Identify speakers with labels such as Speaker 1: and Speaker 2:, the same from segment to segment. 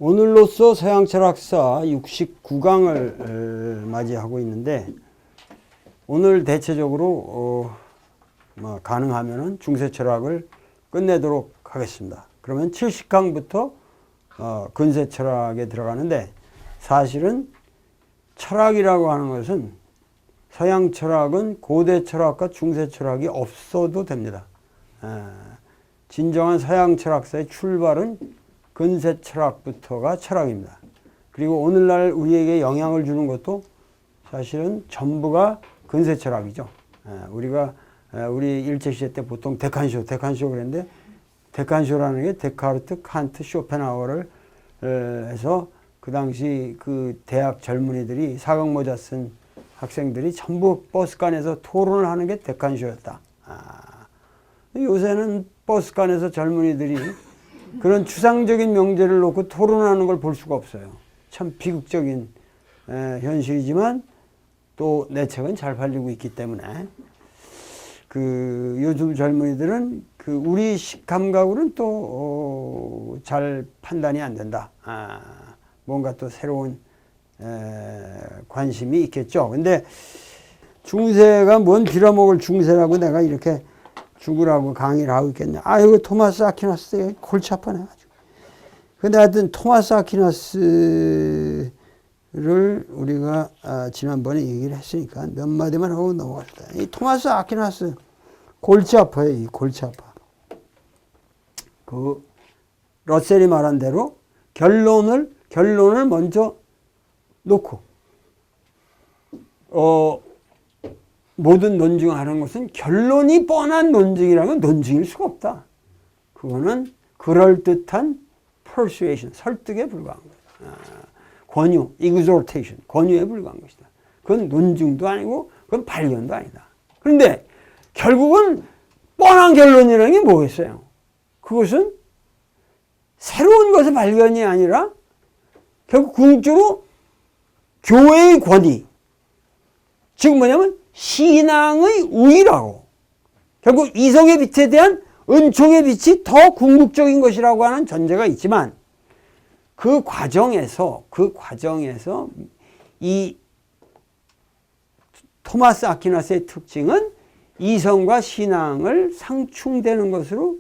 Speaker 1: 오늘로써 서양 철학사 69강을 맞이하고 있는데, 오늘 대체적으로 가능하면은 중세 철학을 끝내도록 하겠습니다. 그러면 70강부터 근세 철학에 들어가는데, 사실은 철학이라고 하는 것은 서양 철학은 고대 철학과 중세 철학이 없어도 됩니다. 진정한 서양 철학사의 출발은 근세 철학부터가 철학입니다. 그리고 오늘날 우리에게 영향을 주는 것도 사실은 전부가 근세 철학이죠. 우리 일제시대 때 보통 데칸쇼 그랬는데, 데칸쇼라는 게 데카르트, 칸트, 쇼펜하우어를 해서 그 당시 그 대학 젊은이들이 사각모자 쓴 학생들이 전부 버스간에서 토론을 하는 게 데칸쇼였다. 요새는 버스간에서 젊은이들이 그런 추상적인 명제를 놓고 토론하는 걸 볼 수가 없어요. 참 비극적인 현실이지만 또 내 책은 잘 팔리고 있기 때문에 요즘 젊은이들은 우리 감각으로는 또 잘 판단이 안 된다. 뭔가 또 새로운 관심이 있겠죠. 근데 중세가 뭔 빌어먹을 중세라고 내가 이렇게 죽으라고 강의를 하고 있겠냐. 이거 토마스 아퀴나스 골치 아파해가지고. 근데 하여튼 토마스 아퀴나스를 우리가 지난번에 얘기를 했으니까 몇 마디만 하고 넘어갑시다. 이 토마스 아퀴나스 골치 아파요. 이 골치 아파. 러셀이 말한 대로 결론을 먼저 놓고 모든 논증하는 것은 결론이 뻔한 논증이라면 논증일 수가 없다. 그거는 그럴듯한 persuasion, 설득에 불과한 거다. 권유, exhortation, 권유에 불과한 것이다. 그건 논증도 아니고 그건 발견도 아니다. 그런데 결국은 뻔한 결론이라는 게 뭐겠어요? 그것은 새로운 것의 발견이 아니라 결국 궁극적으로 교회의 권위, 즉 뭐냐면 신앙의 우위라고. 결국 이성의 빛에 대한 은총의 빛이 더 궁극적인 것이라고 하는 전제가 있지만, 그 과정에서 이 토마스 아퀴나스의 특징은 이성과 신앙을 상충되는 것으로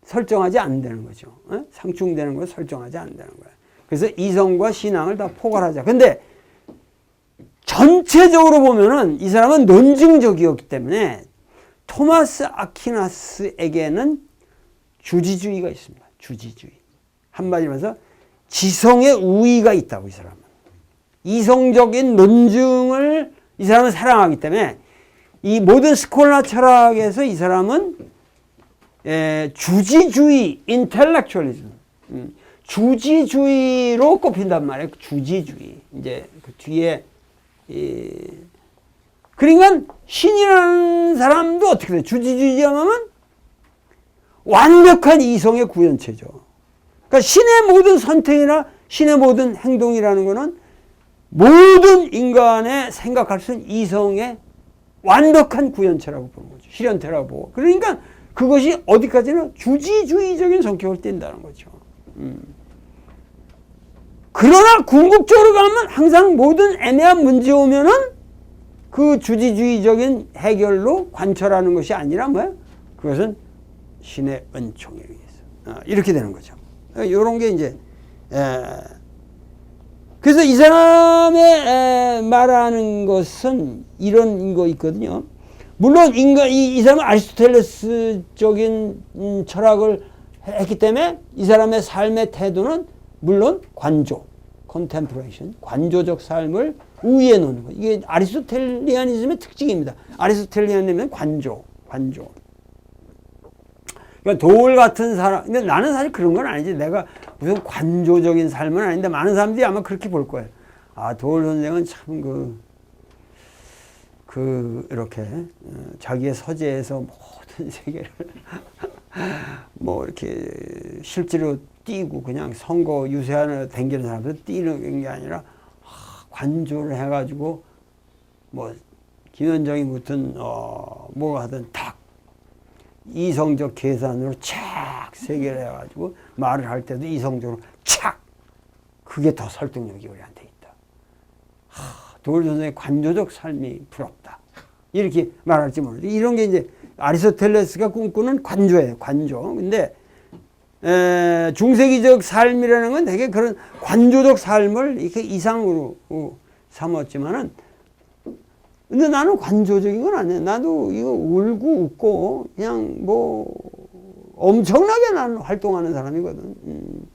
Speaker 1: 설정하지 않는다는 거죠. 상충되는 것을 설정하지 않는다는 거예요. 그래서 이성과 신앙을 다 포괄하자. 근데 전체적으로 보면은 이 사람은 논증적이었기 때문에 토마스 아퀴나스에게는 주지주의가 있습니다. 주지주의. 한마디로 해서 지성의 우위가 있다고, 이 사람은. 이성적인 논증을 이 사람은 사랑하기 때문에 이 모든 스콜라 철학에서 이 사람은 주지주의, intellectualism, 주지주의로 꼽힌단 말이에요. 주지주의. 이제 그 뒤에 그러니까 신이라는 사람도 어떻게 돼요? 주지주의자면 완벽한 이성의 구현체죠. 그러니까 신의 모든 선택이나 신의 모든 행동이라는 것은 모든 인간의 생각할 수 있는 이성의 완벽한 구현체라고 보는 거죠. 실현체라고 보고. 그러니까 그것이 어디까지나 주지주의적인 성격을 띈다는 거죠. 그러나 궁극적으로 가면 항상 모든 애매한 문제 오면은 그 주지주의적인 해결로 관철하는 것이 아니라 뭐야? 그것은 신의 은총에 의해서. 이렇게 되는 거죠. 이런 게 이제, 그래서 이 사람의 말하는 것은 이런 거 있거든요. 물론 이 사람은 아리스토텔레스적인 철학을 했기 때문에 이 사람의 삶의 태도는 물론 관조, contemplation, 관조적 삶을 우위에 놓는 거예요. 이게 아리스토텔리아니즘의 특징입니다. 아리스토텔리아니즘은 관조. 그러니까 돌 같은 사람, 근데 나는 사실 그런 건 아니지. 내가 무슨 관조적인 삶은 아닌데 많은 사람들이 아마 그렇게 볼 거예요. 돌 선생은 참 이렇게 자기의 서재에서 모든 세계를 뭐 이렇게 실제로 뛰고 그냥 선거 유세하는 댕기는 사람들 뛰는 게 아니라 관조를 해가지고 뭐 김현정이 무튼 뭐가 하든 딱 이성적 계산으로 착 세계를 해가지고 말을 할 때도 이성적으로 착! 그게 더 설득력이 우리한테 있다. 도울 선생의 관조적 삶이 부럽다. 이렇게 말할지 모르죠. 이런 게 이제 아리스토텔레스가 꿈꾸는 관조예요. 관조. 근데 중세기적 삶이라는 건 되게 그런 관조적 삶을 이렇게 이상으로 삼았지만은, 근데 나는 관조적인 건 아니야. 나도 이거 울고 웃고 그냥 뭐 엄청나게 나는 활동하는 사람이거든.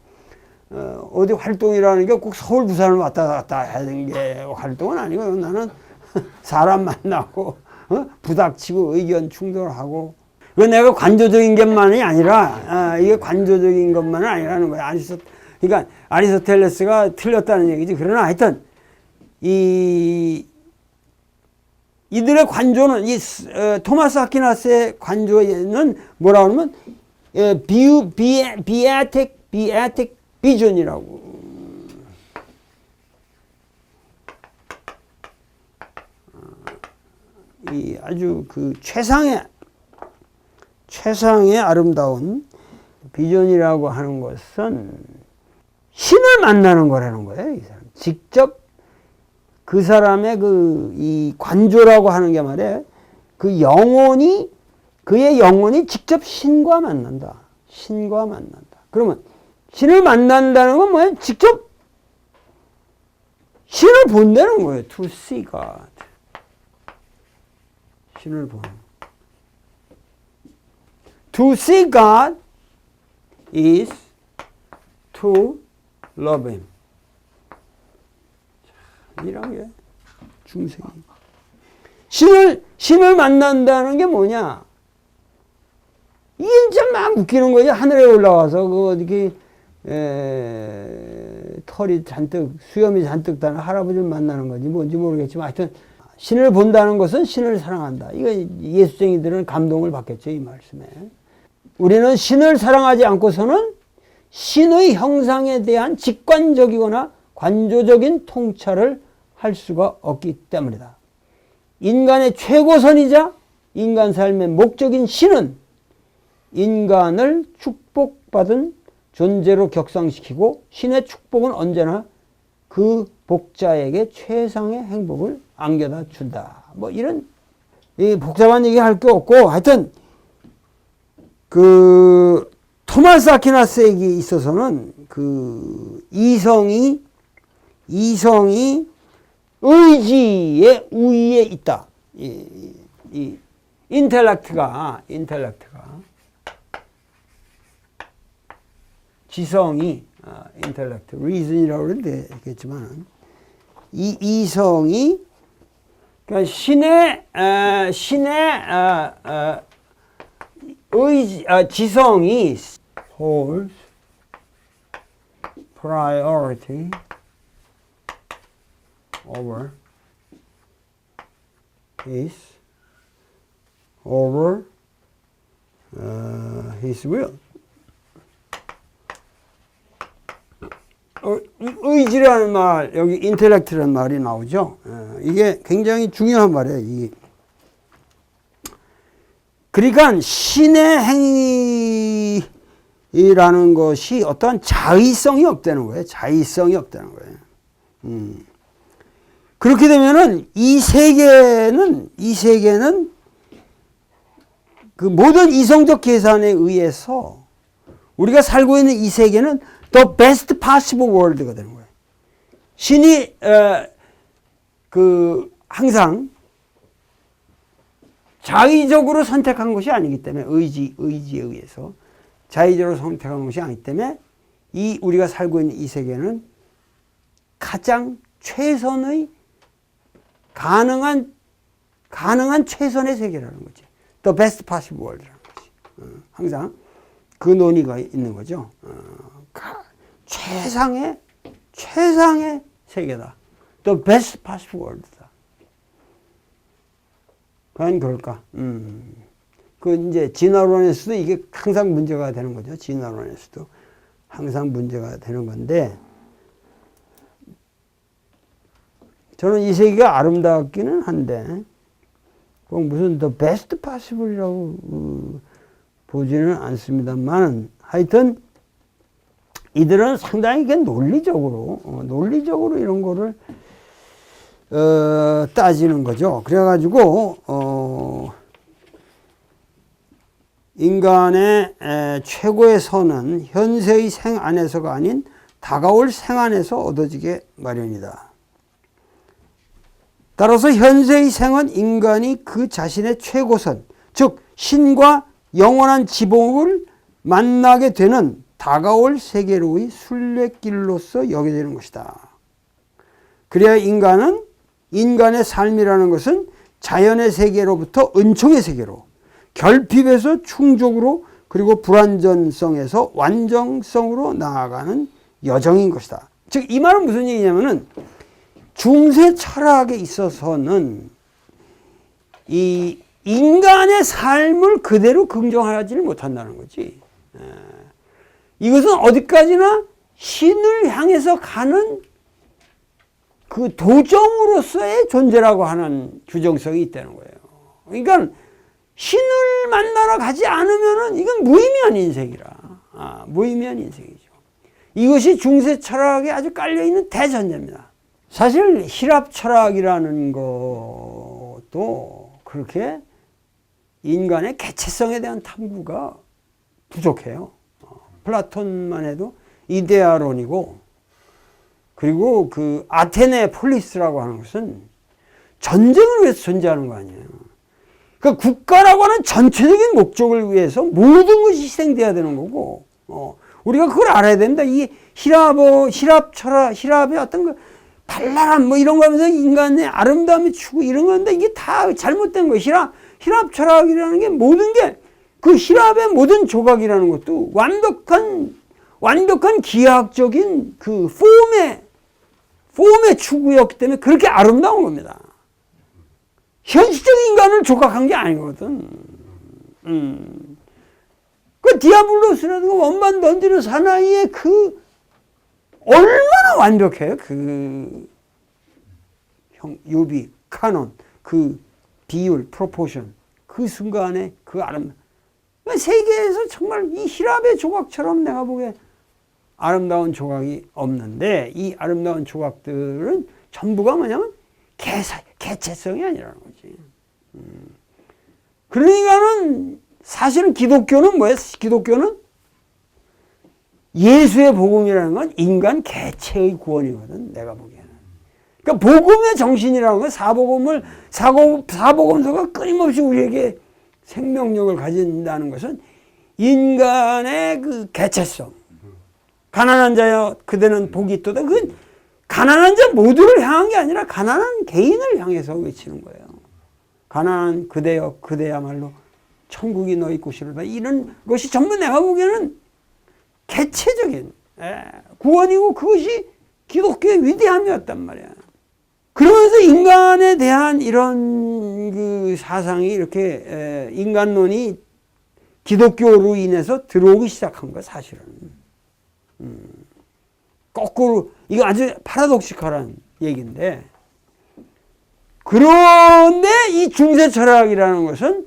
Speaker 1: 어디 활동이라는 게 꼭 서울 부산을 왔다 갔다 해야 되는 게 활동은 아니고요. 나는 사람 만나고 부닥치고 의견 충돌하고, 그건 내가 관조적인 것만이 아니라 이게 관조적인 것만은 아니라는 거야. 그러니까 아리스토텔레스가 틀렸다는 얘기지. 그러나 하여튼 이들의 관조는 토마스 아퀴나스의 관조는 뭐라 그러면 비에틱 비전이라고. 이 아주 그 최상의 아름다운 비전이라고 하는 것은 신을 만나는 거라는 거예요. 이 사람. 직접 그 사람의 이 관조라고 하는 게 말이에요. 그의 영혼이 직접 신과 만난다. 신과 만난다. 그러면 신을 만난다는 건 뭐예요? 직접 신을 본다는 거예요. To see God. 신을 보는. To see God is to love Him. 이런 게 중세기. 신을 만난다는 게 뭐냐? 이게 진짜 막 웃기는 거지. 하늘에 올라와서 어떻게 털이 잔뜩, 수염이 잔뜩 다는 할아버지를 만나는 거지 뭔지 모르겠지만, 하여튼 신을 본다는 것은 신을 사랑한다. 이거 예수쟁이들은 감동을 받겠죠, 이 말씀에. 우리는 신을 사랑하지 않고서는 신의 형상에 대한 직관적이거나 관조적인 통찰을 할 수가 없기 때문이다. 인간의 최고선이자 인간 삶의 목적인 신은 인간을 축복받은 존재로 격상시키고, 신의 축복은 언제나 그 복자에게 최상의 행복을 안겨다 준다. 뭐 이런 복잡한 얘기 할 게 없고, 하여튼 그 토마스 아퀴나스에게 있어서는 그 이성이 의지의 우위에 있다. 이 인텔렉트가 지성이 인텔렉트, 리즌이라고 그러는데 있겠지만, 이 이성이 그러니까 신의 의지, 지성이 holds priority over his will. 의지라는 말, 여기 인텔렉트라는 말이 나오죠. 이게 굉장히 중요한 말이에요. 이게. 그러니까 신의 행위라는 것이 어떠한 자의성이 없다는 거예요. 자의성이 없다는 거예요. 그렇게 되면은 이 세계는 그 모든 이성적 계산에 의해서 우리가 살고 있는 이 세계는 the best possible world가 되는 거예요. 신이 항상 자의적으로 선택한 것이 아니기 때문에, 의지에 의해서 자의적으로 선택한 것이 아니기 때문에 우리가 살고 있는 이 세계는 가장 최선의 가능한 최선의 세계라는 거지. The best possible world라는 거지. 항상 그 논의가 있는 거죠. 최상의 세계다. The best possible world다. 과연 그럴까? 이제 진화론에서도 이게 항상 문제가 되는 거죠. 진화론에서도 항상 문제가 되는 건데, 저는 이 세계가 아름답기는 한데, 꼭 무슨 the best possible이라고 보지는 않습니다만, 하여튼 이들은 상당히 논리적으로 이런 거를 따지는 거죠. 그래가지고 인간의 최고의 선은 현세의 생 안에서가 아닌 다가올 생 안에서 얻어지게 마련이다. 따라서 현세의 생은 인간이 그 자신의 최고선, 즉 신과 영원한 지복을 만나게 되는 다가올 세계로의 순례길로서 여겨지는 것이다. 그래야 인간의 삶이라는 것은 자연의 세계로부터 은총의 세계로, 결핍에서 충족으로, 그리고 불완전성에서 완전성으로 나아가는 여정인 것이다. 즉 이 말은 무슨 얘기냐면은 중세 철학에 있어서는 이 인간의 삶을 그대로 긍정하지를 못한다는 거지. 이것은 어디까지나 신을 향해서 가는 그 도정으로서의 존재라고 하는 규정성이 있다는 거예요. 그러니까 신을 만나러 가지 않으면은 이건 무의미한 인생이라. 무의미한 인생이죠. 이것이 중세 철학에 아주 깔려있는 대전제입니다. 사실 힐랍 철학이라는 것도 그렇게 인간의 개체성에 대한 탐구가 부족해요. 플라톤만 해도 이데아론이고, 그리고 그 아테네 폴리스라고 하는 것은 전쟁을 위해서 존재하는 거 아니에요. 그러니까 국가라고 하는 전체적인 목적을 위해서 모든 것이 희생돼야 되는 거고, 우리가 그걸 알아야 됩니다. 이 힐랍 철학, 힐랍의 어떤 그 발랄함 뭐 이런 거 하면서 인간의 아름다움이 추구 이런 건데 이게 다 잘못된 거예요. 힐랍 철학이라는 게 모든 게 그 힐랍의 모든 조각이라는 것도 완벽한 기하학적인 그 폼의 추구였기 때문에 그렇게 아름다운 겁니다. 현실적인 인간을 조각한 게 아니거든. 그 디아블로스라든가 원반 던지는 사나이의 그 얼마나 완벽해요. 그 유비, 카논, 그 비율, 프로포션, 그 순간에 그 아름다움. 세계에서 정말 이 힐랍의 조각처럼 내가 보기에 아름다운 조각이 없는데, 이 아름다운 조각들은 전부가 뭐냐면 개체성이 아니라는 거지. 그러니까는 사실은 기독교는 뭐예요? 기독교는 예수의 복음이라는 건 인간 개체의 구원이거든, 내가 보기에는. 그러니까 복음의 정신이라는 건 사복음서가 끊임없이 우리에게 생명력을 가진다는 것은 인간의 그 개체성. 가난한 자여 그대는 복이 있도다. 그건 가난한 자 모두를 향한 게 아니라 가난한 개인을 향해서 외치는 거예요. 가난한 그대여 그대야말로 천국이 너희 곳이로다. 이런 것이 전부 내가 보기에는 개체적인 구원이고 그것이 기독교의 위대함이었단 말이야. 그러면서 인간에 대한 이런 그 사상이 이렇게 인간론이 기독교로 인해서 들어오기 시작한 거야, 사실은. 거꾸로 이거 아주 파라독시컬한 얘기인데, 그런데 이 중세 철학이라는 것은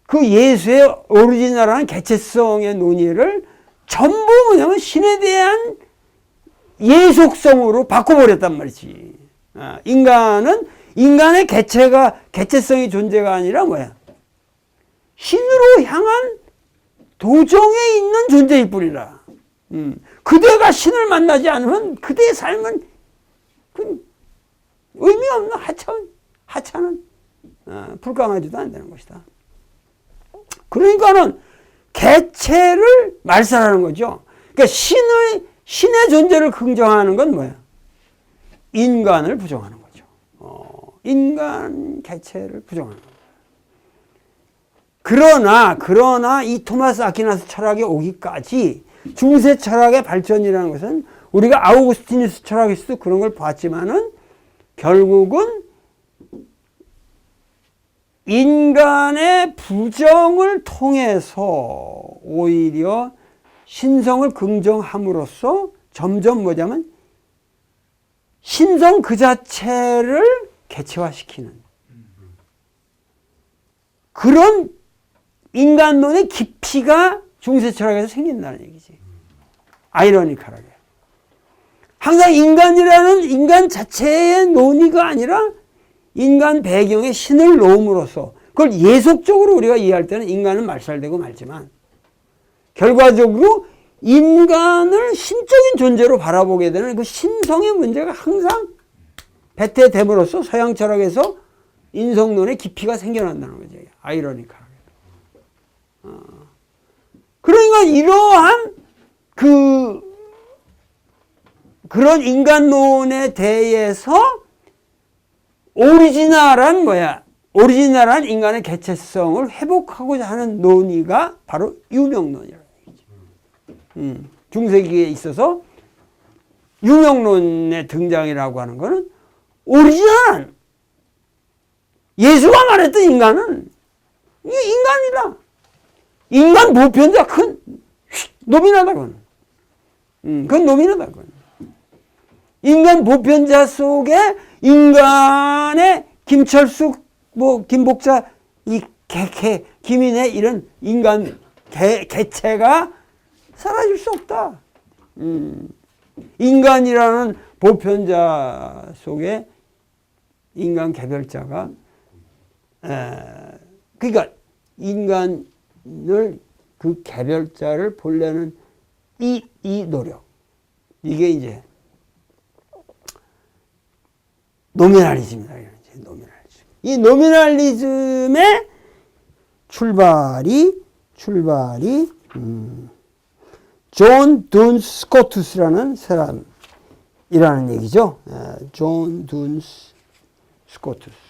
Speaker 1: 그 예수의 오리지널한 개체성의 논의를 전부 뭐냐면 신에 대한 예속성으로 바꿔버렸단 말이지. 인간의 개체성이 존재가 아니라 뭐야? 신으로 향한 도정에 있는 존재일 뿐이라. 그대가 신을 만나지 않으면 그대의 삶은 의미 없는 하찮은 불강하지도 않다는 것이다. 그러니까는 개체를 말살하는 거죠. 그러니까 신의 존재를 긍정하는 건 뭐야? 인간을 부정하는 거죠. 인간 개체를 부정하는 거죠. 그러나 이 토마스 아퀴나스 철학에 오기까지 중세 철학의 발전이라는 것은 우리가 아우구스티누스 철학에서도 그런 걸 봤지만은 결국은 인간의 부정을 통해서 오히려 신성을 긍정함으로써 점점 뭐냐면 신성 그 자체를 개체화시키는 그런 인간론의 깊이가 중세 철학에서 생긴다는 얘기지. 아이러니컬하게. 항상 인간 자체의 논의가 아니라 인간 배경에 신을 놓음으로써 그걸 예속적으로 우리가 이해할 때는 인간은 말살되고 말지만 결과적으로 인간을 신적인 존재로 바라보게 되는 그 신성의 문제가 항상 배태됨으로써 서양 철학에서 인성론의 깊이가 생겨난다는 거죠. 아이러니컬하게. 그러니까 이러한 그런 인간론에 대해서 오리지널한 인간의 개체성을 회복하고자 하는 논의가 바로 유명론이라는 얘기죠. 중세기에 있어서 유명론의 등장이라고 하는 것은 오리지널한 예수가 말했던 인간은 이게 인간이다. 인간 보편자 큰 노민하다 그건. 그건 노민하다 그건. 인간 보편자 속에 인간의 김철수, 김복자, 김인의 이런 인간 개체가 사라질 수 없다. 인간이라는 보편자 속에 인간 개별자가 그러니까 인간을 그 개별자를 보려는 이 노력 이게 이제 노미널리즘이다. 이 노미널리즘의 출발이 존 둔스 스코투스라는 사람이라는 얘기죠. 존 둔스 스코투스.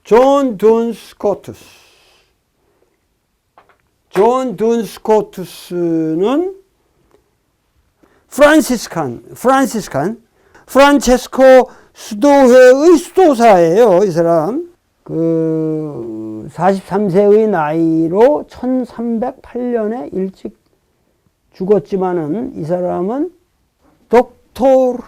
Speaker 1: 존 둔스 스코투스는 프란체스코 수도회의 수도사예요. 이 사람 43세의 나이로 1308년에 일찍 죽었지만은 이 사람은 독토르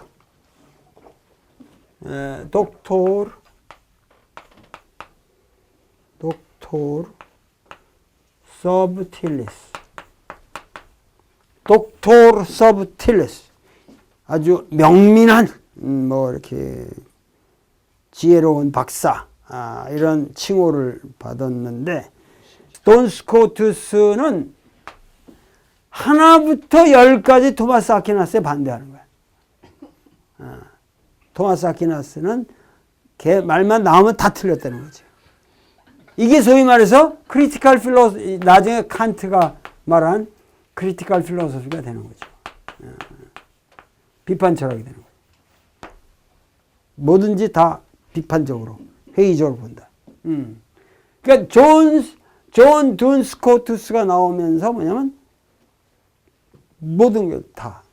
Speaker 1: 서브틸리스 아주 명민한 이렇게 지혜로운 박사 이런 칭호를 받았는데 존 스코투스는 하나부터 열까지 토마스 아퀴나스에 반대하는 거야. 토마스 아퀴나스는 걔 말만 나오면 다 틀렸다는 거지. 이게 소위 말해서 크리티컬 필로소피, 나중에 칸트가 말한 크리티컬 필로소피가 되는 거죠. 비판 철학이 되는 거죠. 뭐든지 다 비판적으로, 회의적으로 본다. 그러니까 존 둔 스코투스가 나오면서 뭐냐면 모든 게 다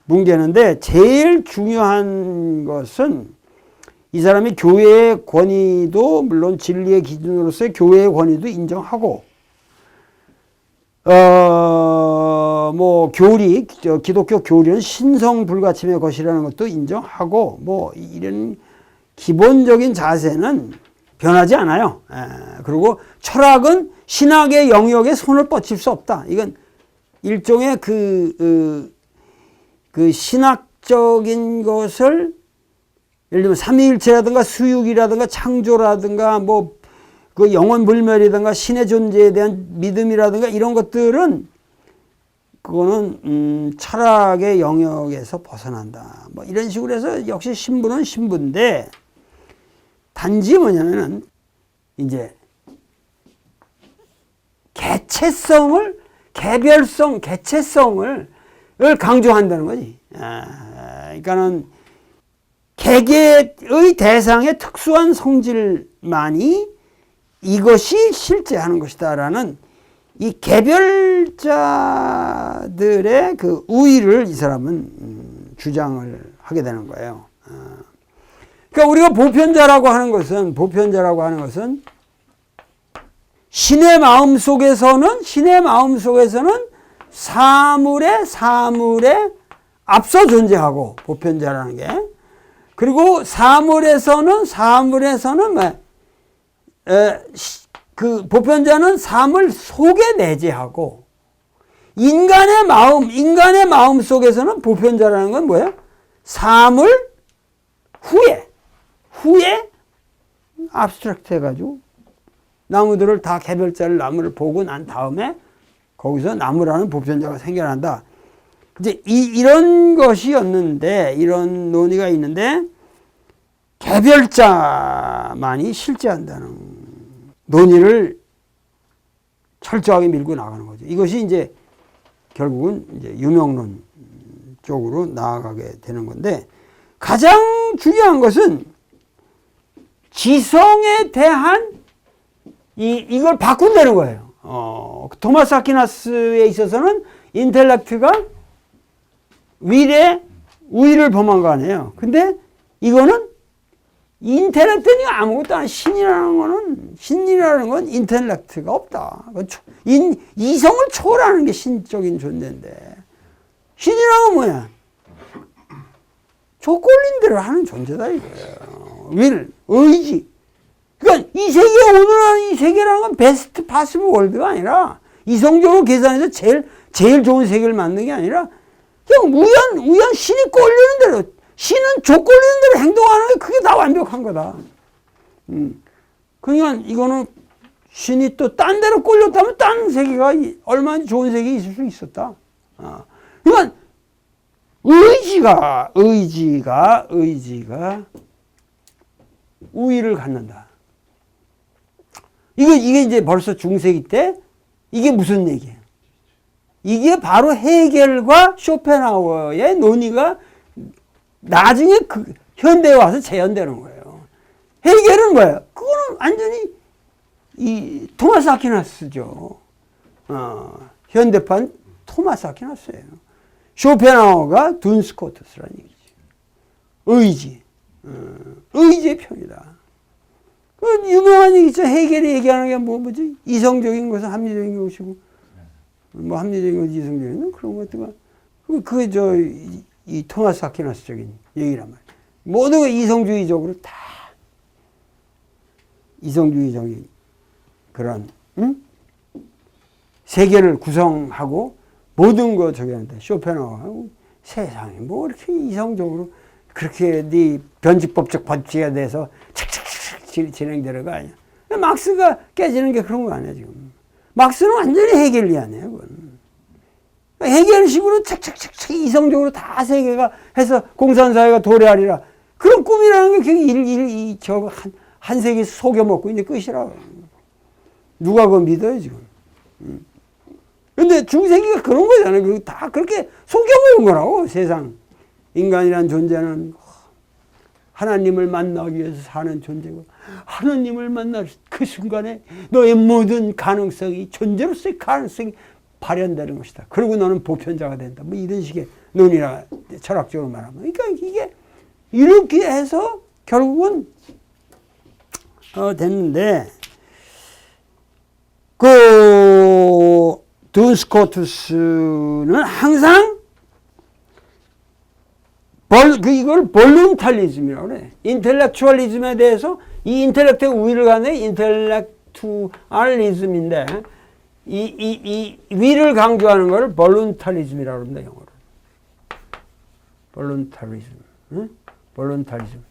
Speaker 1: 뭉개는데 제일 중요한 것은 이 사람이 교회의 권위도 물론 진리의 기준으로서의 교회의 권위도 인정하고 기독교 교리는 신성 불가침의 것이라는 것도 인정하고 이런 기본적인 자세는 변하지 않아요. 그리고 철학은 신학의 영역에 손을 뻗칠 수 없다. 이건 일종의 그 신학적인 것을 예를 들면 삼위일체라든가 수육이라든가 창조라든가 그 영원 불멸이라든가 신의 존재에 대한 믿음이라든가 이런 것들은 그거는 철학의 영역에서 벗어난다. 이런 식으로 해서 역시 신부는 신부인데 단지 뭐냐면은 이제 개체성을 강조한다는 거지. 그러니까는 개개의 대상의 특수한 성질만이 이것이 실제 하는 것이다라는 이 개별자들의 그 우위를 이 사람은 주장을 하게 되는 거예요. 그러니까 우리가 보편자라고 하는 것은 신의 마음 속에서는 사물에 앞서 존재하고 보편자라는 게 그리고 사물에서는 그 보편자는 사물 속에 내재하고 인간의 마음 속에서는 보편자라는 건 뭐예요? 사물 후에 압스트랙트 해가지고 나무들을 다 개별자를 나무를 보고 난 다음에 거기서 나무라는 보편자가 생겨난다. 이제 이런 것이었는데, 이런 논의가 있는데, 개별자만이 실제한다는 논의를 철저하게 밀고 나가는 거죠. 이것이 이제 결국은 이제 유명론 쪽으로 나아가게 되는 건데, 가장 중요한 것은 지성에 대한 이걸 바꾼다는 거예요. 토마스 아퀴나스에 있어서는 인텔렉트가 우위를 범한 거 아니에요. 근데 이거는 인텔렉트는 아무것도 아니야. 신이라는 건 인텔렉트가 없다. 이성을 초월하는 게 신적인 존재인데, 신이라는 건 뭐야? 조건린 대로 하는 존재다 이거예요. 의지. 그러니까 이 세계, 오늘날 이 세계라는 건 베스트 파시블 월드가 아니라 이성적으로 계산해서 제일 좋은 세계를 만드는 게 아니라 그냥 우연 신이 꼴리는 대로, 신은 조꼴리는 대로 행동하는 게 그게 다 완벽한 거다. 그러니까 이거는 신이 또 딴 데로 꼴렸다면 딴 세계가 얼마나 좋은 세계에 있을 수 있었다. 그러니까 의지가 우위를 갖는다. 이게 이제 벌써 중세기 때 이게 무슨 얘기예요? 이게 바로 헤겔과 쇼펜하우어의 논의가 나중에 현대에 와서 재현되는 거예요. 헤겔은 뭐예요? 그거는 완전히 토마스 아퀴나스죠. 현대판 토마스 아퀴나스예요. 쇼펜하우어가 둔 스코트스라는 얘기죠. 의지의 편이다. 그 유명한 얘기 있죠. 헤겔이 얘기하는 게 뭐지? 이성적인 것은 합리적인 것이고, 뭐 합리적인 것이 이성적인 그런 것들가 이 토마스 아퀴나스적인 얘기란 말이에요. 모든 게 이성주의적으로 다 이성주의적인 그런 세계를 구성하고 모든 거 저기 하는데 쇼펜하우어하고 세상이 뭐 이렇게 이성적으로 그렇게 네 변칙법적 법칙에 대해서 착착착 진행되는 거 아니야. 막스가 깨지는 게 그런 거 아니야 지금. 막스는 완전히 헤겔리안이에요. 그건. 헤겔식으로 착착착착 이성적으로 다 세계가 해서 공산사회가 도래하리라. 그런 꿈이라는 게 그냥 한 세계 속여먹고 이제 끝이라. 누가 그거 믿어요 지금. 근데 중세기가 그런 거잖아요. 다 그렇게 속여먹은 거라고 세상. 인간이란 존재는 하나님을 만나기 위해서 사는 존재고 하나님을 만날 그 순간에 너의 모든 가능성이 존재로서의 가능성이 발현되는 것이다. 그리고 너는 보편자가 된다. 뭐 이런 식의 논의라 철학적으로 말하면. 그러니까 이게 이렇게 해서 결국은 됐는데 둔 스코투스는 항상 이걸 볼룬탈리즘이라고 그래. 인텔렉추얼리즘에 대해서 이 인텔렉트의 우위를 가는 인텔렉투알리즘인데 이 위를 강조하는 것을 볼룬탈리즘이라고 합니다. 영어로. 볼룬탈리즘. 응? 볼룬탈리즘.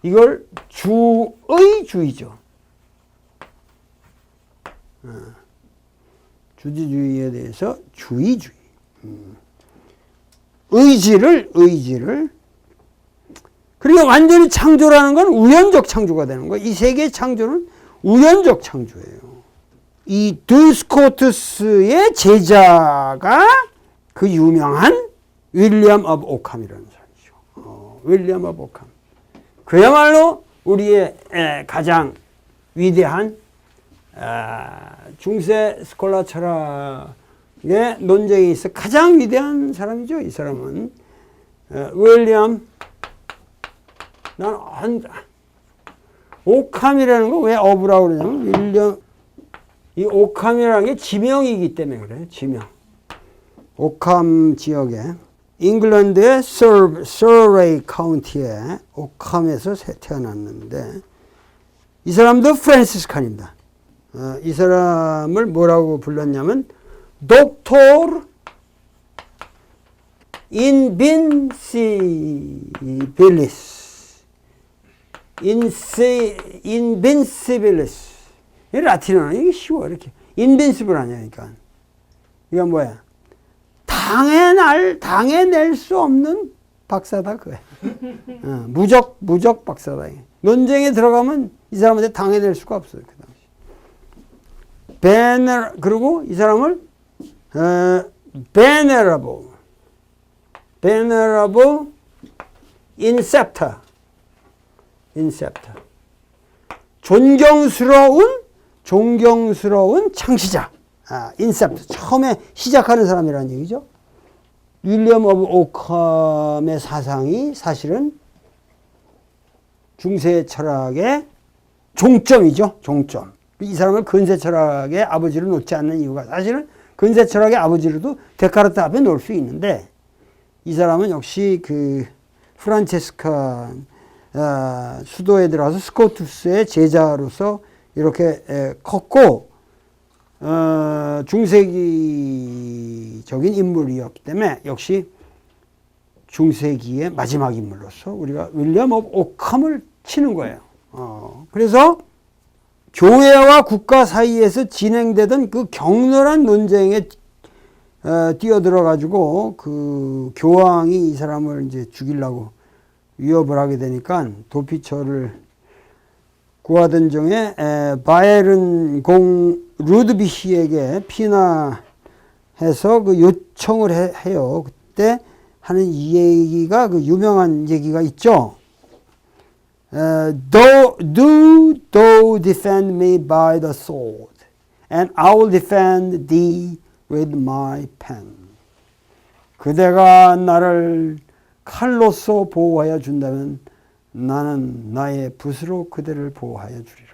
Speaker 1: 이걸 주의주의죠. 주지주의에 대해서 주의주의. 의지를 그러니까 완전히 창조라는 건 우연적 창조가 되는 거예요. 이 세계의 창조는 우연적 창조예요. 이 둔 스코투스의 제자가 그 유명한 윌리엄 업 오캄이라는 사람이죠. 윌리엄 업 오캄. 그야말로 우리의 가장 위대한 중세 스콜라 철학의 논쟁에 있어 가장 위대한 사람이죠. 이 사람은 윌리엄 오캄이라는 거 왜 업이라고 그러냐면 윌리엄 이 오캄이라는 게 지명이기 때문에 그래요. 지명. 오캄 지역에 잉글랜드의 서레이 카운티의 오캄에서 태어났는데 이 사람도 프란시스칸입니다. 이 사람을 뭐라고 불렀냐면 Doctor Invincibilis. 이 라틴어는 이게 쉬워 이렇게 인빈시블 아니니까. 이건 뭐야? 당해낼 수 없는 박사다 그거야. 무적 박사다. 논쟁에 들어가면 이 사람한테 당해낼 수가 없어요. 그 당시. 그리고 이 사람을 venerable inceptor. 존경스러운 창시자. 인셉트. 처음에 시작하는 사람이라는 얘기죠. 윌리엄 오브 오컴의 사상이 사실은 중세 철학의 종점이죠. 종점. 이 사람을 근세 철학의 아버지로 놓지 않는 이유가 사실은 근세 철학의 아버지로도 데카르트 앞에 놓을 수 있는데 이 사람은 역시 그 프란체스칸 수도에 들어가서 스코투스의 제자로서 이렇게 컸고 중세기적인 인물이었기 때문에 역시 중세기의 마지막 인물로서 우리가 윌리엄 오브 오컴을 치는 거예요. 그래서 교회와 국가 사이에서 진행되던 그 격렬한 논쟁에 뛰어들어가지고 그 교황이 이 사람을 이제 죽이려고 위협을 하게 되니까 도피처를 구하던 중에 바이에른 공 루드비히에게 피난해서 그 요청을 해요. 그때 하는 이 얘기가 그 유명한 얘기가 있죠. Do defend me by the sword, and I will defend thee with my pen. 그대가 나를 칼로서 보호하여 준다면 나는 나의 붓으로 그대를 보호하여 주리라.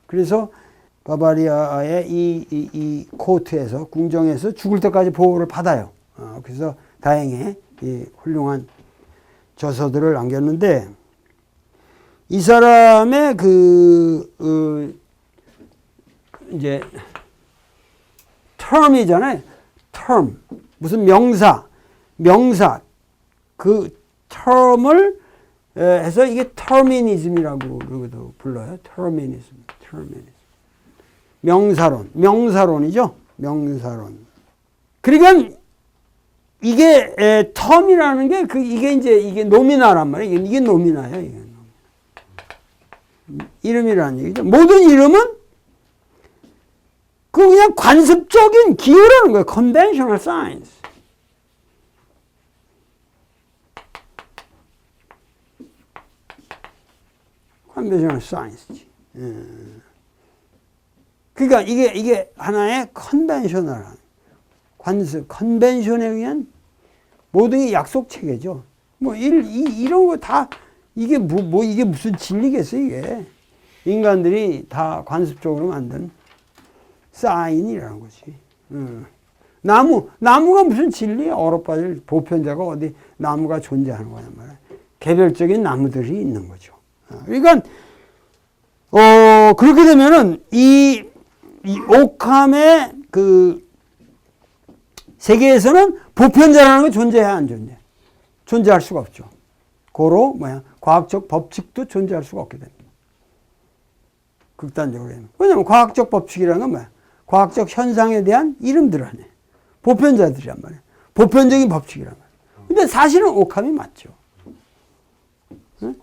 Speaker 1: 그래서 바바리아의 이 코트에서 궁정에서 죽을 때까지 보호를 받아요. 그래서 다행히 이 훌륭한 저서들을 남겼는데 이 사람의 이제 term이잖아요. term 무슨 명사 그 term을 해서 이게 terminism이라고 불러요. terminism. 명사론이죠. 명사론. 그러니까 이게 term이라는 게 이게 노미나란 말이에요. 이게 노미나예요. 이게. 이름이라는 얘기죠. 모든 이름은 그냥 관습적인 기호라는 거예요. conventional signs. conventional signs지. 그러니까 이게 하나의 컨벤셔널한 관습, 컨벤션에 의한 모든 게 약속 체계죠. 이런 거 다 이게 이게 무슨 진리겠어 이게. 인간들이 다 관습적으로 만든 사인이라는 거지. 나무가 무슨 진리야? 얼어빠질 보편자가 어디 나무가 존재하는 거냐 말이야. 개별적인 나무들이 있는 거죠. 그러니까 그렇게 되면은 이 오캄의 그 세계에서는 보편자라는 게 존재해야 안 존재? 존재할 수가 없죠. 고로 과학적 법칙도 존재할 수가 없게 됩니다. 극단적으로. 왜냐하면 과학적 법칙이라는 건 뭐야? 과학적 현상에 대한 이름들 아니에요. 보편자들이란 말이에요. 보편적인 법칙이란 말이에요. 근데 사실은 오캄이 맞죠. 응?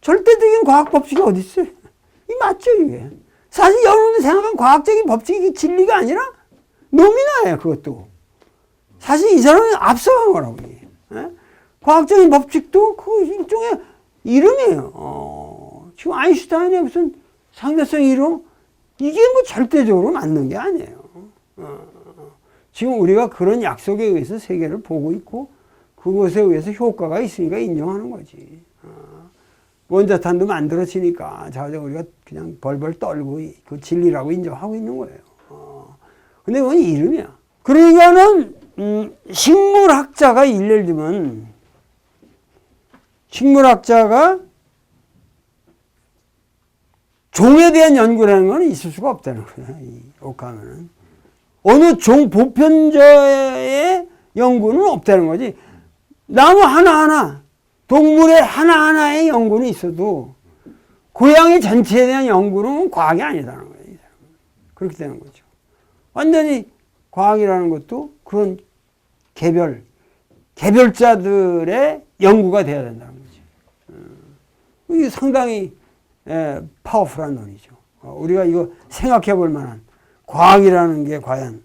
Speaker 1: 절대적인 과학 법칙이 어디 있어요? 이 맞죠 이게. 사실 여러분이 생각한 과학적인 법칙이 진리가 아니라 노미나예요. 그것도. 사실 이 사람은 앞서간 거라고. 이게. 과학적인 법칙도 그 일종의 이름이에요. 지금 아인슈타인의 무슨 상대성 이론 이게 절대적으로 맞는 게 아니에요. 지금 우리가 그런 약속에 의해서 세계를 보고 있고 그것에 의해서 효과가 있으니까 인정하는 거지. 원자탄도 만들어지니까 우리가 그냥 벌벌 떨고 그 진리라고 인정하고 있는 거예요. 근데 그건 이름이야. 그러니까는 식물학자가 예를 들면 식물학자가 종에 대한 연구를 하는 건 있을 수가 없다는 거예요. 이 옥함에는. 어느 종 보편자의 연구는 없다는 거지. 나무 하나하나, 동물의 하나하나의 연구는 있어도 고양이 전체에 대한 연구는 과학이 아니다는 거예요. 그렇게 되는 거죠. 완전히 과학이라는 것도 그런 개별자들의 연구가 돼야 된다는 거죠. 이게 상당히 파워풀한 논리죠. 우리가 이거 생각해 볼 만한 과학이라는 게 과연,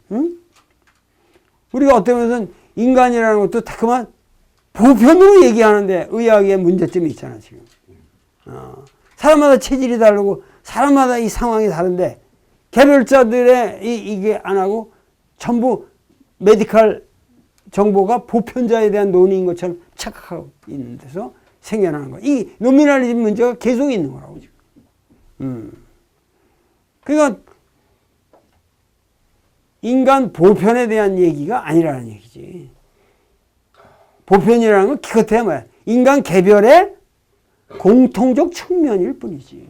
Speaker 1: 우리가 어떤 면에서는 인간이라는 것도 다그만 보편으로 얘기하는데 의학의 문제점이 있잖아, 지금. 사람마다 체질이 다르고 사람마다 이 상황이 다른데 개별자들의 이게 안 하고 전부 메디컬 정보가 보편자에 대한 논의인 것처럼 착각하고 있는 데서 생겨나는 거야. 이 노미널리즘 문제가 계속 있는 거라고 지금. 그러니까 인간 보편에 대한 얘기가 아니라는 얘기지. 보편이라는 건 기껏해야 뭐야? 인간 개별의 공통적 측면일 뿐이지.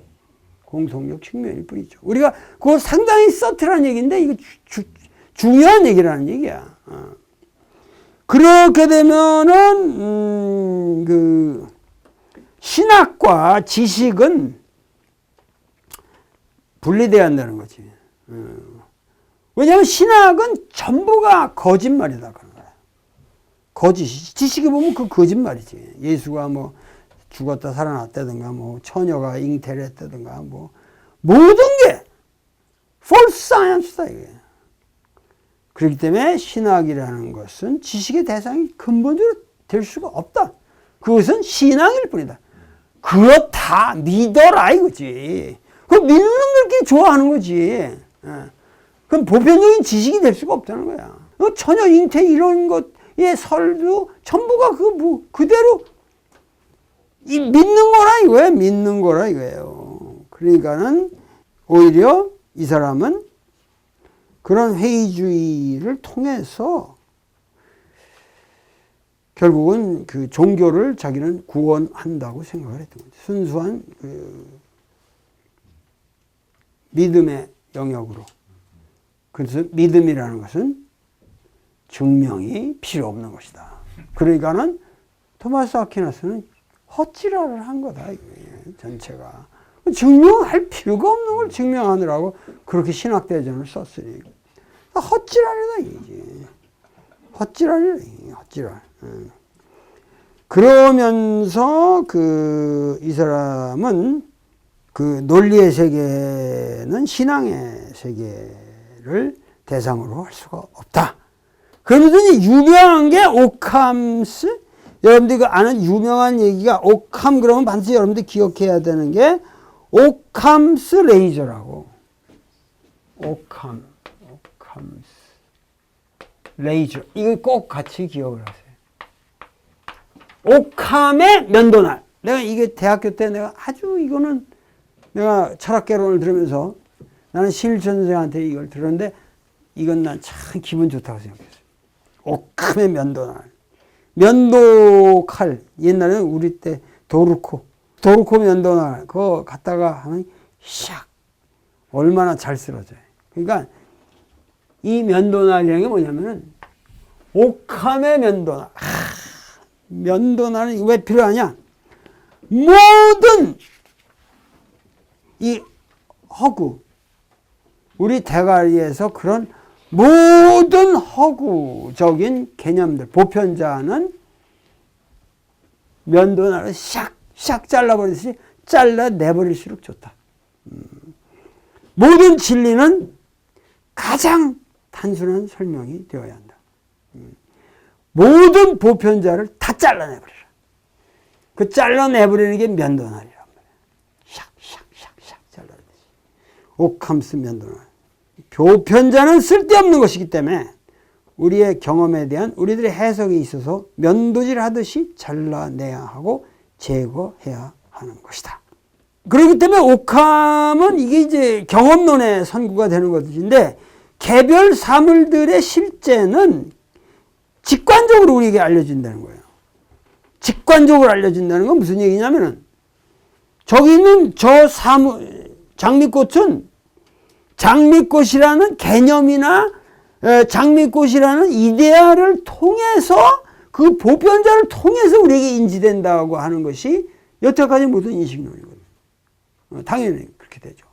Speaker 1: 공통적 측면일 뿐이죠. 우리가 그거 상당히 서틀한 얘기인데 이거 중요한 얘기라는 얘기야. 그렇게 되면은 그 신학과 지식은 분리돼야 한다는 거지. 왜냐하면 신학은 전부가 거짓말이다 그런 거야. 거짓이 지식에 보면 그 거짓말이지. 예수가 뭐 죽었다 살아났다든가 뭐 처녀가 잉태를 했다든가 뭐 모든 게 false science다 이게. 그렇기 때문에 신학이라는 것은 지식의 대상이 근본적으로 될 수가 없다. 그것은 신앙일 뿐이다. 그렇다 믿어라 이거지. 그럼 믿는 놈들끼리 좋아하는 거지. 그럼 보편적인 지식이 될 수가 없다는 거야. 처녀 잉태 이런 것의 설도 전부가 그대로 믿는 거라 이거예요. 믿는 거라 이거예요. 그러니까는 오히려 이 사람은 그런 회의주의를 통해서 결국은 그 종교를 자기는 구원한다고 생각을 했던 거죠. 순수한 그 믿음의 영역으로. 그래서 믿음이라는 것은 증명이 필요 없는 것이다. 그러니까는 토마스 아퀴나스는 헛지랄을 한 거다. 전체가. 증명할 필요가 없는 걸 증명하느라고 그렇게 신학대전을 썼으니. 헛지랄이다, 이게. 헛지랄이다, 헛지랄. 그러면서 이 사람은 그 논리의 세계는 신앙의 세계를 대상으로 할 수가 없다. 그러면서 이제 유명한 게 오캄스, 여러분들이 아는 유명한 얘기가 오캄 그러면 반드시 여러분들 기억해야 되는 게 오캄스 레이저라고. 오캄스 레이저. 이거 꼭 같이 기억을 하세요. 오캄의 면도날. 내가 이게 대학교 때 내가 아주 이거는 내가 철학개론을 들으면서 나는 신일천 선생한테 이걸 들었는데 이건 난 참 기분 좋다고 생각했어요. 오캄의 면도날. 면도칼. 옛날에는 우리 때 도르코 면도날. 그거 갖다가 하면 샥. 얼마나 잘 쓰러져요. 그러니까 이 면도날이라는 게 뭐냐면은 오캄의 면도날. 면도날은 왜 필요하냐? 모든 이 허구, 우리 대가리에서 그런 모든 허구적인 개념들, 보편자는 면도날을 샥샥 잘라버리듯이 잘라내버릴수록 좋다. 모든 진리는 가장 단순한 설명이 되어야 한다. 모든 보편자를 다 잘라내버려라. 그 잘라내버리는 게 면도날이란 말이야. 샥샥샥샥 잘라내듯이. 오캄스 면도날. 보편자는 쓸데없는 것이기 때문에 우리의 경험에 대한 우리들의 해석에 있어서 면도질 하듯이 잘라내야 하고 제거해야 하는 것이다. 그렇기 때문에 오캄은 이게 이제 경험론의 선구가 되는 것인데 개별 사물들의 실제는 직관적으로 우리에게 알려진다는 거예요. 직관적으로 알려진다는 건 무슨 얘기냐면은 저기 있는 장미꽃은 장미꽃이라는 개념이나 장미꽃이라는 이데아를 통해서 그 보편자를 통해서 우리에게 인지된다고 하는 것이 여태까지 모든 인식론이거든요. 당연히 그렇게 되죠.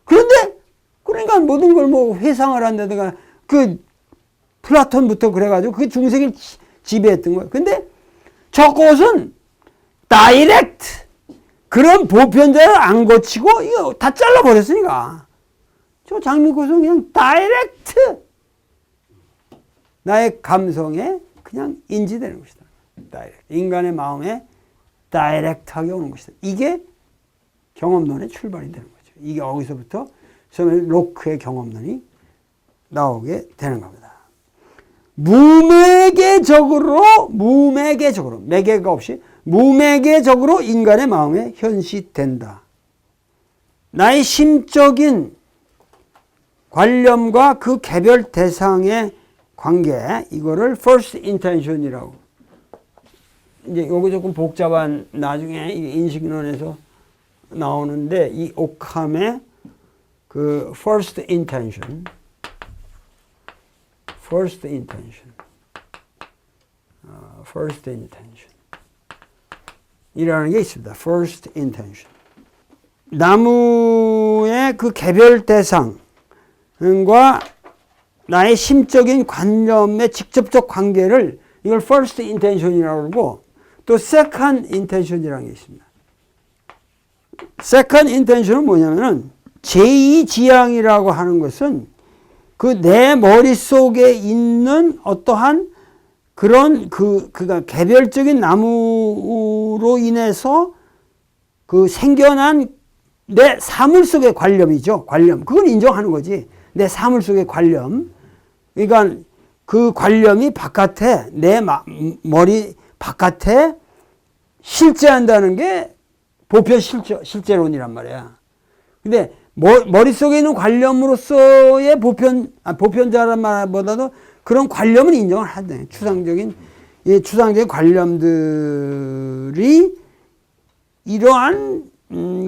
Speaker 1: 그런데 그러니까 모든 걸 뭐 회상을 한다든가 그 플라톤부터 그래가지고 그게 중세기를 지배했던 거예요. 근데 저것은 다이렉트 그런 보편자를 안 거치고 이거 다 잘라버렸으니까 저 장미꽃은 그냥 다이렉트 나의 감성에 그냥 인지되는 것이다. 다이렉트. 인간의 마음에 다이렉트하게 오는 것이다. 이게 경험론의 출발이 되는 거죠. 이게 어디서부터 처음에 로크의 경험론이 나오게 되는 겁니다. 무매개적으로 매개가 없이 무매개적으로 인간의 마음에 현시된다. 나의 심적인 관념과 그 개별 대상의 관계, 이거를 first intention이라고. 이제 요거 조금 복잡한 나중에 인식론에서 나오는데 이 오캄의 그 first intention 이라는 게 있습니다. first intention. 나무의 그 개별 대상과 나의 심적인 관념의 직접적 관계를 이걸 first intention이라고 그러고 또 second intention이라는 게 있습니다. second intention은 뭐냐면은 제2지향이라고 하는 것은 그 내 머릿속에 있는 어떠한 그런 그가 개별적인 나무로 인해서 그 생겨난 내 사물 속의 관념이죠. 관념. 그건 인정하는 거지. 내 사물 속의 관념. 그러니까 그 관념이 바깥에 내 머리 바깥에 실제한다는 게 보편 실제론이란 말이야. 근데 머릿속에 있는 관념으로서의 보편자란 말보다도 그런 관념은 인정을 하네. 추상적인 관념들이 이러한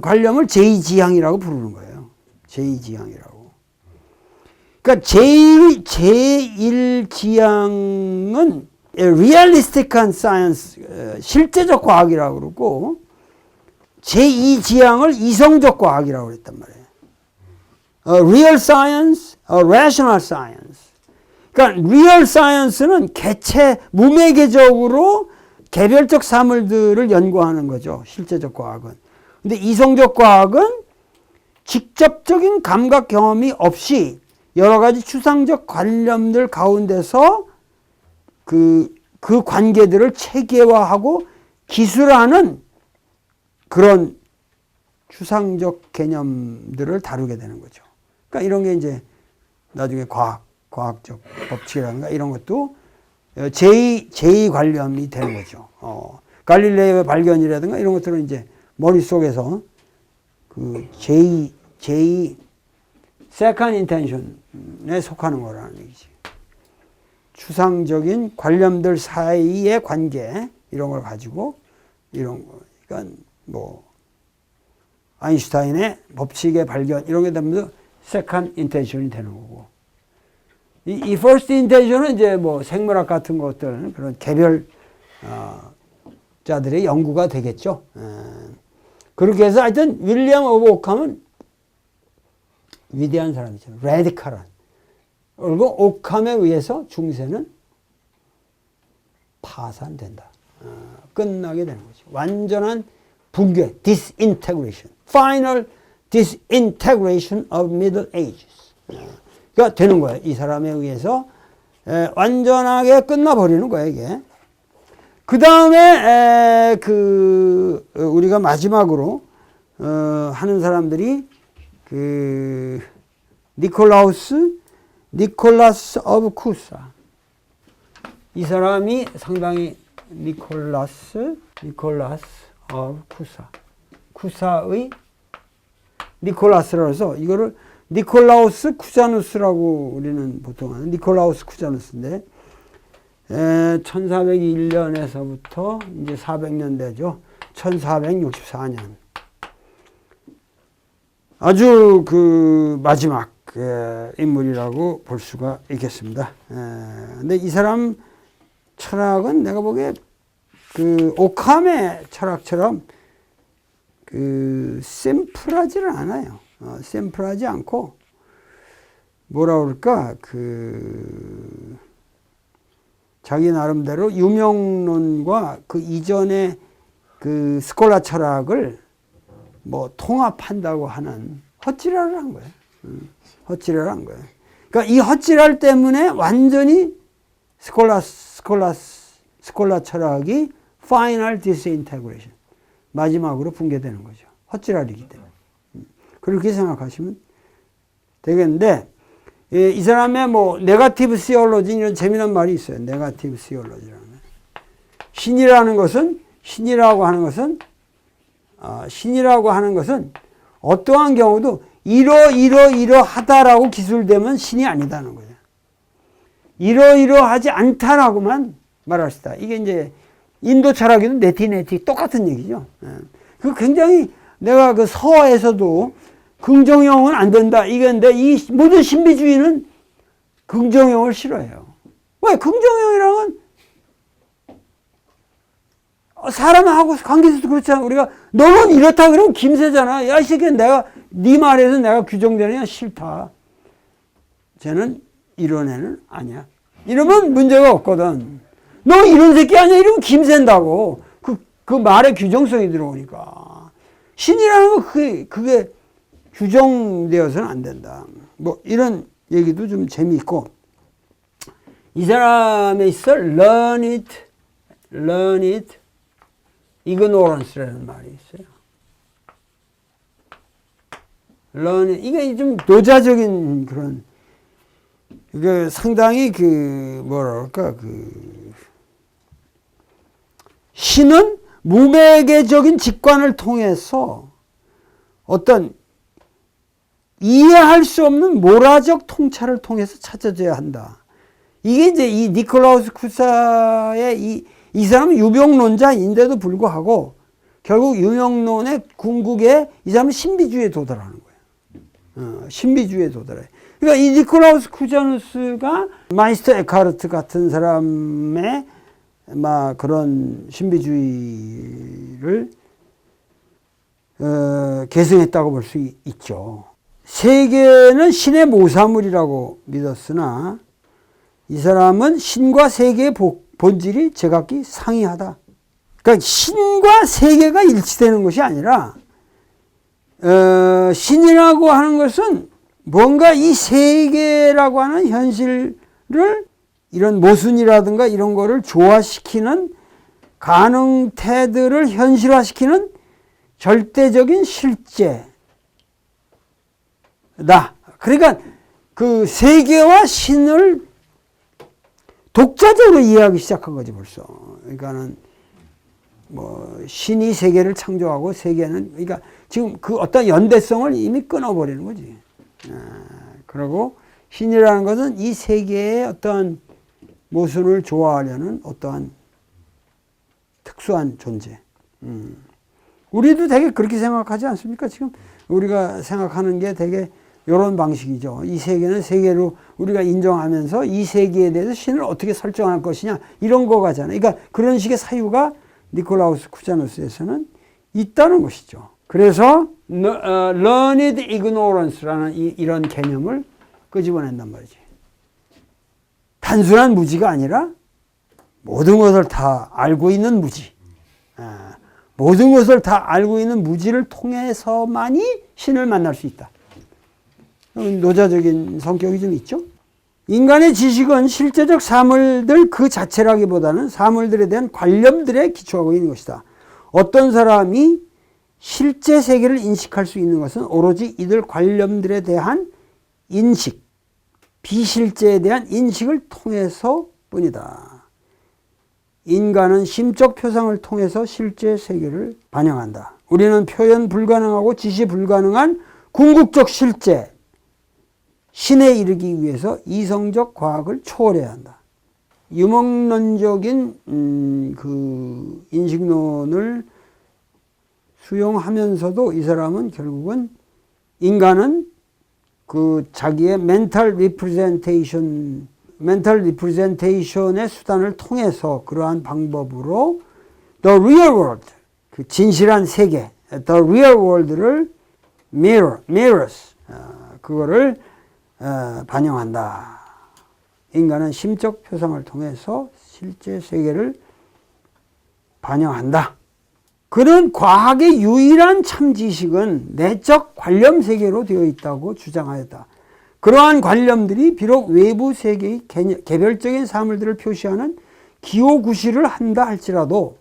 Speaker 1: 관념을 제2지향이라고 부르는 거예요. 제2지향이라고. 그러니까 제1지향은 리얼리스틱한 사이언스, 실제적 과학이라고 그러고 제2지향을 이성적 과학이라고 그랬단 말이에요. Real science, rational science. 그러니까 real science는 무매개적으로 개별적 사물들을 연구하는 거죠. 실제적 과학은. 근데 이성적 과학은 직접적인 감각 경험이 없이 여러 가지 추상적 관념들 가운데서 그 관계들을 체계화하고 기술하는 그런 추상적 개념들을 다루게 되는 거죠. 그러니까 이런 게 이제 나중에 과학적 법칙이라든가 이런 것도 제2 관념이 되는 거죠. 갈릴레오의 발견이라든가 이런 것들은 이제 머릿속에서 그 제2 second intention에 속하는 거라는 얘기지. 추상적인 관념들 사이의 관계 이런 걸 가지고 이런 거. 그러니까 뭐 아인슈타인의 법칙의 발견 이런 게 되면 second intention이 되는 거고. 이 first intention은 이제 뭐 생물학 같은 것들 그런 개별 자들의 연구가 되겠죠. 그렇게 해서 하여튼 윌리엄 오브 오캄은 위대한 사람이죠. 레디컬한. 그리고 오캄에 의해서 중세는 파산된다. 끝나게 되는 거죠. 완전한 붕괴, disintegration. Final disintegration of Middle Ages. 가 되는 거예요. 이 사람에 의해서 완전하게 끝나버리는 거예요, 이게. 그 다음에 우리가 마지막으로 하는 사람들이 니콜라스 오브 쿠사. 이 사람이 상당히 니콜라스 오브 쿠사. 쿠사의 니콜라스라고 해서 이거를 니콜라우스 쿠자누스라고 우리는 보통 하는 니콜라우스 쿠자누스인데 1401년에서부터 이제 400년 되죠. 1464년. 아주 그 마지막 인물이라고 볼 수가 있겠습니다. 근데 이 사람 철학은 내가 보기에 그 오캄의 철학처럼 그 심플하지는 않아요. 심플하지 않고 뭐라 그럴까 그 자기 나름대로 유명론과 그 이전의 그 스콜라 철학을 뭐 통합한다고 하는 헛지랄을 한 거예요. 헛지랄을 한 거예요. 그러니까 이 헛지랄 때문에 완전히 스콜라 철학이 final disintegration 마지막으로 붕괴되는 거죠. 헛지랄이기 때문에. 그렇게 생각하시면 되겠는데 이 사람의 뭐 네거티브 시올로지 이런 재미난 말이 있어요. 네거티브 시올로지라는 신이라고 하는 것은 어떠한 경우도 이러하다라고 기술되면 신이 아니다는 거예요. 이러하지 않다라고만 말할 수 있다. 이게 이제 인도 철학에도 네티 똑같은 얘기죠. 그 굉장히 내가 그 서에서도 긍정형은 안 된다 이건데 이 모든 신비주의는 긍정형을 싫어해요. 왜? 긍정형이랑은 사람하고 관계에서도 그렇잖아. 우리가 너는 이렇다 그러면 김새잖아. 야, 이 새끼 내가 네 말에서 내가 규정되느냐 싫다. 쟤는 이런 애는 아니야. 이러면 문제가 없거든. 너 이런 새끼 아니야? 이러면 김샌다고. 그 말에 규정성이 들어오니까. 신이라는 거 그게 규정되어서는 안 된다. 뭐 이런 얘기도 좀 재미있고. 이 사람에 있어 learn it, ignorance라는 말이 있어요. learn it. 이게 좀 노자적인 그런, 이게 상당히 뭐랄까, 신은 무매개적인 직관을 통해서 어떤 이해할 수 없는 모라적 통찰을 통해서 찾아져야 한다. 이게 이제 이 니콜라우스 쿠사의 이 사람은 유명론자인데도 불구하고 결국 유명론의 궁극에 이 사람은 신비주의에 도달하는 거예요. 신비주의에 도달해. 그러니까 이 니콜라우스 쿠자누스가 마이스터 에카르트 같은 사람의 막 그런 신비주의를 계승했다고 볼 수 있죠. 세계는 신의 모사물이라고 믿었으나 이 사람은 신과 세계의 본질이 제각기 상이하다. 그러니까 신과 세계가 일치되는 것이 아니라 신이라고 하는 것은 뭔가 이 세계라고 하는 현실을 이런 모순이라든가 이런 거를 조화시키는 가능태들을 현실화시키는 절대적인 실제다. 그러니까 그 세계와 신을 독자적으로 이해하기 시작한 거지 벌써. 그러니까는 뭐 신이 세계를 창조하고 세계는 그러니까 지금 그 어떤 연대성을 이미 끊어버리는 거지. 그리고 신이라는 것은 이 세계의 어떤 모순을 조화하려는 어떠한 특수한 존재. 우리도 되게 그렇게 생각하지 않습니까? 지금 우리가 생각하는 게 되게 이런 방식이죠. 이 세계는 세계로 우리가 인정하면서 이 세계에 대해서 신을 어떻게 설정할 것이냐 이런 거 가잖아요. 그러니까 그런 식의 사유가 니콜라우스 쿠자누스에서는 있다는 것이죠. 그래서 learned ignorance라는 이런 개념을 끄집어낸단 말이지. 단순한 무지가 아니라 모든 것을 다 알고 있는 무지. 모든 것을 다 알고 있는 무지를 통해서만이 신을 만날 수 있다. 노자적인 성격이 좀 있죠. 인간의 지식은 실제적 사물들 그 자체라기보다는 사물들에 대한 관념들에 기초하고 있는 것이다. 어떤 사람이 실제 세계를 인식할 수 있는 것은 오로지 이들 관념들에 대한 인식, 비실제에 대한 인식을 통해서 뿐이다. 인간은 심적 표상을 통해서 실제 세계를 반영한다. 우리는 표현 불가능하고 지시 불가능한 궁극적 실제, 신에 이르기 위해서 이성적 과학을 초월해야 한다. 유목론적인 그 인식론을 수용하면서도 이 사람은 결국은 인간은 그 자기의 멘탈 리프레젠테이션의 수단을 통해서 그러한 방법으로 the real world, 그 진실한 세계, the real world를 mirrors, 그거를 반영한다. 인간은 심적 표상을 통해서 실제 세계를 반영한다. 그런 과학의 유일한 참 지식은 내적 관념 세계로 되어 있다고 주장하였다. 그러한 관념들이 비록 외부 세계의 개별적인 사물들을 표시하는 기호구시를 한다 할지라도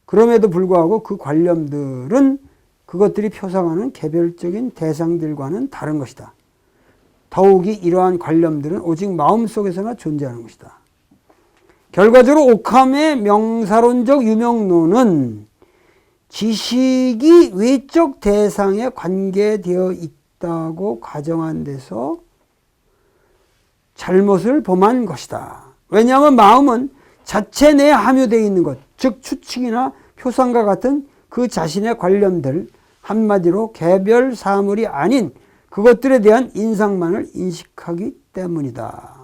Speaker 1: 그럼에도 불구하고 그 관념들은 그것들이 표상하는 개별적인 대상들과는 다른 것이다. 더욱이 이러한 관념들은 오직 마음속에서나 존재하는 것이다. 결과적으로 오캄의 명사론적 유명론은 지식이 외적 대상에 관계되어 있다고 가정한 데서 잘못을 범한 것이다. 왜냐하면 마음은 자체 내에 함유되어 있는 것, 즉 추측이나 표상과 같은 그 자신의 관념들, 한마디로 개별 사물이 아닌 그것들에 대한 인상만을 인식하기 때문이다.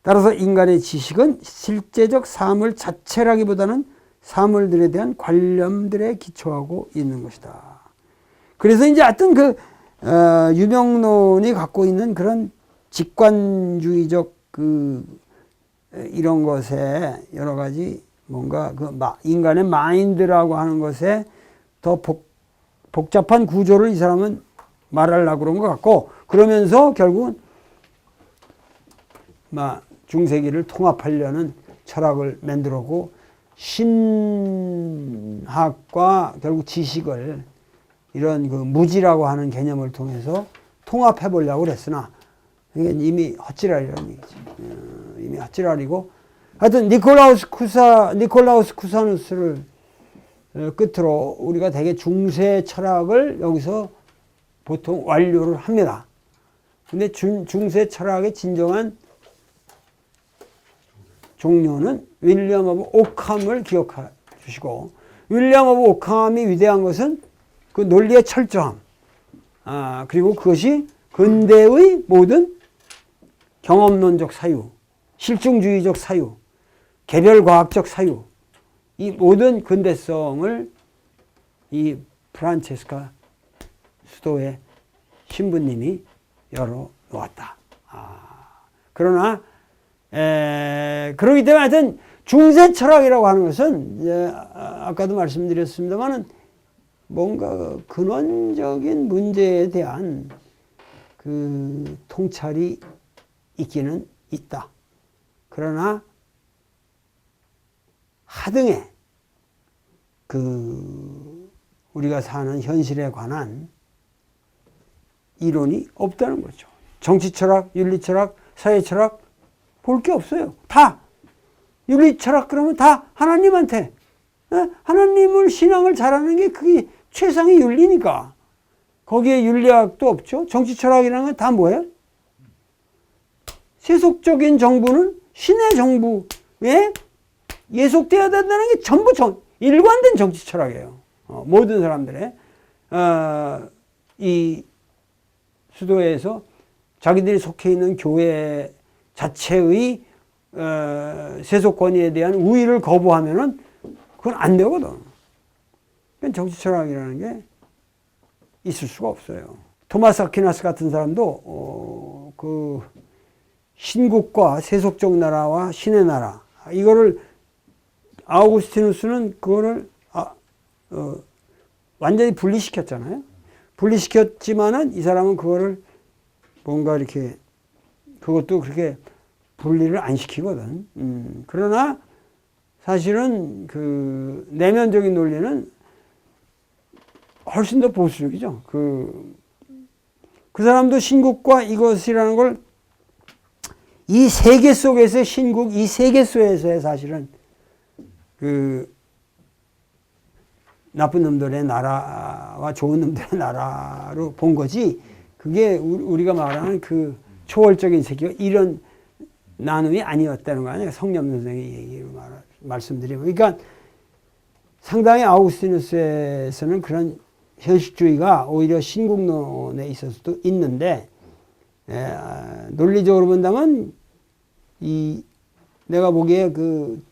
Speaker 1: 따라서 인간의 지식은 실제적 사물 자체라기보다는 사물들에 대한 관념들에 기초하고 있는 것이다. 그래서 이제 하여튼 그 유명론이 갖고 있는 그런 직관주의적 그 이런 것에 여러 가지 뭔가 그 인간의 마인드라고 하는 것에 더 복잡한 구조를 이 사람은 말하려고 그런 것 같고, 그러면서 결국은 중세기를 통합하려는 철학을 만들었고 신학과 결국 지식을 이런 그 무지라고 하는 개념을 통해서 통합해 보려고 그랬으나 이게 이미 헛지랄이라는 얘기지. 이미 헛지랄이고, 하여튼 니콜라우스 쿠사누스를 끝으로 우리가 되게 중세 철학을 여기서 보통 완료를 합니다. 근데 중세 철학의 진정한 종료는 윌리엄 오브 오캄을 기억해 주시고, 윌리엄 오브 오캄이 위대한 것은 그 논리의 철저함, 그리고 그것이 근대의 모든 경험론적 사유, 실증주의적 사유, 개별과학적 사유, 이 모든 근대성을 이 프란체스카 수도의 신부님이 열어놓았다. 그러나 그러기 때문에 하여튼 중세 철학이라고 하는 것은 이제 아까도 말씀드렸습니다만은 뭔가 근원적인 문제에 대한 그 통찰이 있기는 있다. 그러나 하등의 그 우리가 사는 현실에 관한 이론이 없다는 거죠. 정치철학, 윤리철학, 사회철학 볼 게 없어요. 다 윤리철학 그러면 다 하나님한테, 하나님을 신앙을 잘하는 게 그게 최상의 윤리니까 거기에 윤리학도 없죠. 정치철학이라는 건 다 뭐예요? 세속적인 정부는 신의 정부에 예속되어야 된다는 게 전부 일관된 정치 철학이에요. 모든 사람들의 이 수도에서 자기들이 속해 있는 교회 자체의 세속 권위에 대한 우위를 거부하면은 그건 안 되거든. 그건 정치 철학이라는 게 있을 수가 없어요. 토마스 아퀴나스 같은 사람도 그 신국과 세속적 나라와 신의 나라, 이거를 아우구스티누스는 그거를 완전히 분리시켰잖아요. 분리시켰지만은 이 사람은 그거를 뭔가 이렇게 그것도 그렇게 분리를 안 시키거든. 그러나 사실은 그 내면적인 논리는 훨씬 더 보수적이죠. 그 사람도 신국과 이것이라는 걸 이 세계 속에서 신국, 이 세계 속에서의 사실은 그 나쁜 놈들의 나라와 좋은 놈들의 나라로 본 거지, 그게 우리가 말하는 그 초월적인 세계가 이런 나눔이 아니었다는 거 아니에요. 성령 선생의 얘기로 말씀드리면. 그러니까 상당히 아우구스티누스에서는 그런 현실주의가 오히려 신국론에 있어서도 있는데, 논리적으로 본다면 내가 보기에 그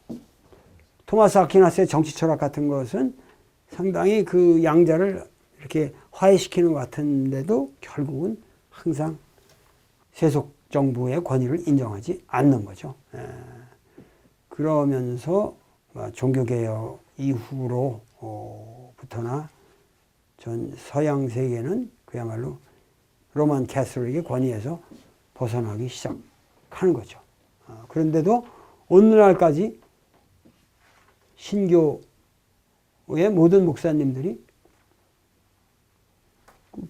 Speaker 1: 토마스 아퀴나스의 정치 철학 같은 것은 상당히 그 양자를 이렇게 화해시키는 것 같은데도 결국은 항상 세속 정부의 권위를 인정하지 않는 거죠. 그러면서 종교개혁 이후로부터나 전 서양 세계는 그야말로 로만 캐톨릭의 권위에서 벗어나기 시작하는 거죠. 그런데도 오늘날까지 신교의 모든 목사님들이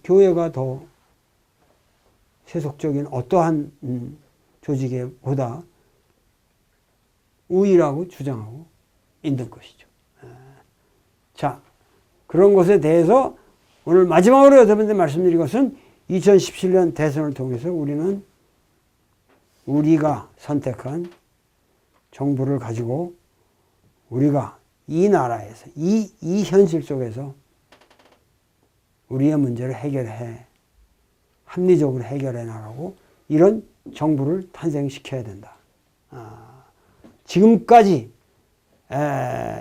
Speaker 1: 교회가 더 세속적인 어떠한 조직에보다 우위라고 주장하고 있는 것이죠. 자, 그런 것에 대해서 오늘 마지막으로 여러분들 말씀드린 것은 2017년 대선을 통해서 우리가 선택한 정부를 가지고 우리가 이 나라에서 이 현실 속에서 우리의 문제를 합리적으로 해결해 나가고 이런 정부를 탄생시켜야 된다. 지금까지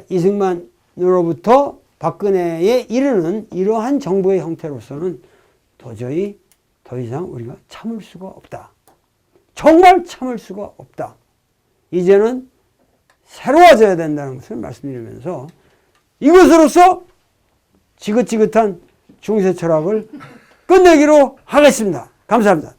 Speaker 1: 이승만으로부터 박근혜에 이르는 이러한 정부의 형태로서는 도저히 더 이상 우리가 참을 수가 없다. 정말 참을 수가 없다. 이제는 새로워져야 된다는 것을 말씀드리면서 이것으로서 지긋지긋한 중세 철학을 끝내기로 하겠습니다. 감사합니다.